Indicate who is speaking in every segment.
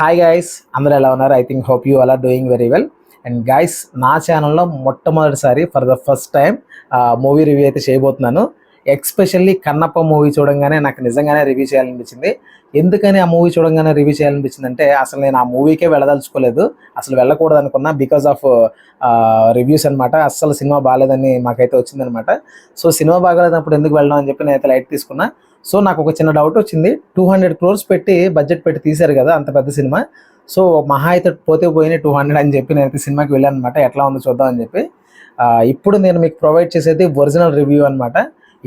Speaker 1: Hi guys, అందరూ ఎలా ఉన్నారు? I think hope you all are doing very well. And guys, నా ఛానల్లో మొట్టమొదటిసారి for the first time movie review అయితే చేయబోతున్నాను. ఎక్స్పెషల్లీ కన్నప్ప మూవీ చూడంగానే నాకు నిజంగానే రివ్యూ చేయాలనిపించింది. ఎందుకని ఆ మూవీ చూడంగానే రివ్యూ చేయాలనిపించింది అంటే, అసలు నేను ఆ మూవీకే వెళ్ళదలుచుకోలేదు, అసలు వెళ్ళకూడదు అనుకున్నా. బికాస్ ఆఫ్ రివ్యూస్ అనమాట. అస్సలు సినిమా బాగాలేదని మాకైతే వచ్చిందనమాట. సో సినిమా బాగాలేనప్పుడు ఎందుకు వెళ్ళడం అని చెప్పి నేనైతే లైట్ తీసుకున్నా. సో నాకు ఒక చిన్న డౌట్ వచ్చింది. 200 crores పెట్టి బడ్జెట్ పెట్టి తీశారు కదా అంత పెద్ద సినిమా. సో మహా అయితే పోతే పోయినాయి 200 అని చెప్పి నేనైతే సినిమాకి వెళ్ళాను అనమాట. ఎట్లా ఉందో చూద్దాం అని చెప్పి. ఇప్పుడు నేను మీకు ప్రొవైడ్ చేసేది ఒరిజినల్ రివ్యూ అనమాట.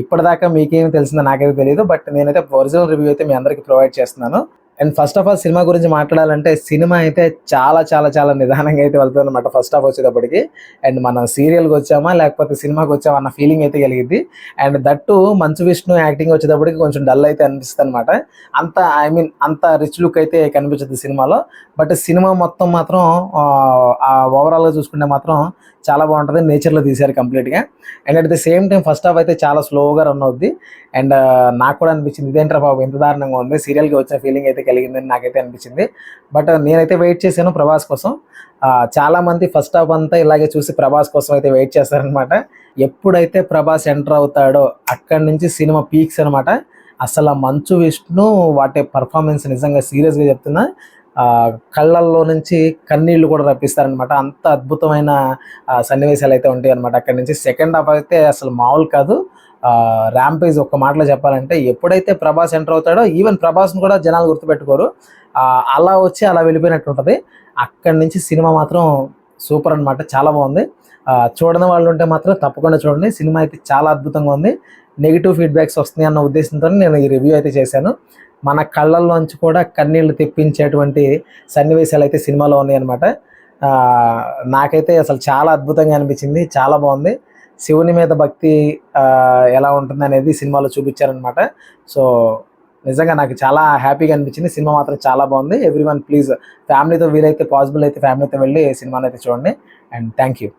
Speaker 1: ఇప్పటిదాకా మీకేమి తెలిసిందో నాకైతే తెలియదు, బట్ నేనైతే ఒరిజినల్ రివ్యూ అయితే మీ అందరికీ ప్రొవైడ్ చేస్తున్నాను. And first of all cinema గురించి మాట్లాడాలంటే, సినిమా అయితే చాలా చాలా చాలా నిదానంగా అయితే వెళ్తుంది అనమాట ఫస్ట్ హాఫ్ వచ్చేటప్పటికి. అండ్ మనం సీరియల్కి వచ్చామా లేకపోతే సినిమాకి వచ్చామా అన్న ఫీలింగ్ అయితే కలిగింది. And that Manchu Vishnu acting వచ్చేటప్పటికి కొంచెం డల్ అయితే అనిపిస్తుంది అనమాట. అంత అంత రిచ్ లుక్ అయితే కనిపించదు సినిమాలో. బట్ సినిమా మొత్తం మాత్రం ఓవరాల్గా చూసుకుంటే మాత్రం చాలా బాగుంటుంది. నేచర్లో తీశారు కంప్లీట్గా. And at the same time first half అయితే చాలా స్లోగా రన్ అవుద్ది. అండ్ నాకు కూడా అనిపించింది, ఇదేంట్రా బాబు ఎంత దారుణంగా ఉంది, సీరియల్కి వచ్చిన ఫీలింగ్ అయితే కలిగిందని నాకైతే అనిపించింది. బట్ నేనైతే వెయిట్ చేశాను ప్రభాస్ కోసం. చాలామంది ఫస్ట్ హాఫ్ అంతా ఇలాగే చూసి ప్రభాస్ కోసం అయితే వెయిట్ చేస్తారనమాట. ఎప్పుడైతే ప్రభాస్ ఎంటర్ అవుతాడో అక్కడి నుంచి సినిమా పీక్స్ అనమాట. అసలు ఆ మంచు విష్ణు వాటి పర్ఫార్మెన్స్ నిజంగా సీరియస్గా చెప్తున్నా, కళ్ళల్లో నుంచి కన్నీళ్లు కూడా రప్పిస్తారనమాట. అంత అద్భుతమైన సన్నివేశాలు అయితే ఉంటాయి అనమాట. అక్కడి నుంచి సెకండ్ హాఫ్ అయితే అసలు మామూలు కాదు. ర్యాంపేజ్ ఒక్క మాటలో చెప్పాలంటే, ఎప్పుడైతే ప్రభాస్ ఎంటర్ అవుతాడో ఈవెన్ ప్రభాస్ను కూడా జనాలు గుర్తుపెట్టుకోరు. అలా వచ్చి అలా వెళ్ళిపోయినట్టు ఉంటుంది. అక్కడి నుంచి సినిమా మాత్రం సూపర్ అనమాట. చాలా బాగుంది. చూడని వాళ్ళు ఉంటే మాత్రం తప్పకుండా చూడండి. సినిమా అయితే చాలా అద్భుతంగా ఉంది. నెగిటివ్ ఫీడ్బ్యాక్స్ వస్తున్నాయి అన్న ఉద్దేశంతో నేను ఈ రివ్యూ అయితే చేశాను. మన కళ్ళల్లోంచి కూడా కన్నీళ్లు తెప్పించేటువంటి సన్నివేశాలు అయితే సినిమాలో ఉన్నాయన్నమాట. నాకైతే అసలు చాలా అద్భుతంగా అనిపించింది. చాలా బాగుంది. శివుని మీద భక్తి ఎలా ఉంటుంది అనేది సినిమాలో చూపించారనమాట. సో నిజంగా నాకు చాలా హ్యాపీగా అనిపించింది. సినిమా మాత్రం చాలా బాగుంది. ఎవ్రీవన్ ప్లీజ్ ఫ్యామిలీతో వీలైతే పాసిబుల్ అయితే ఫ్యామిలీతో వెళ్ళి సినిమాని అయితే చూడండి. And thank you.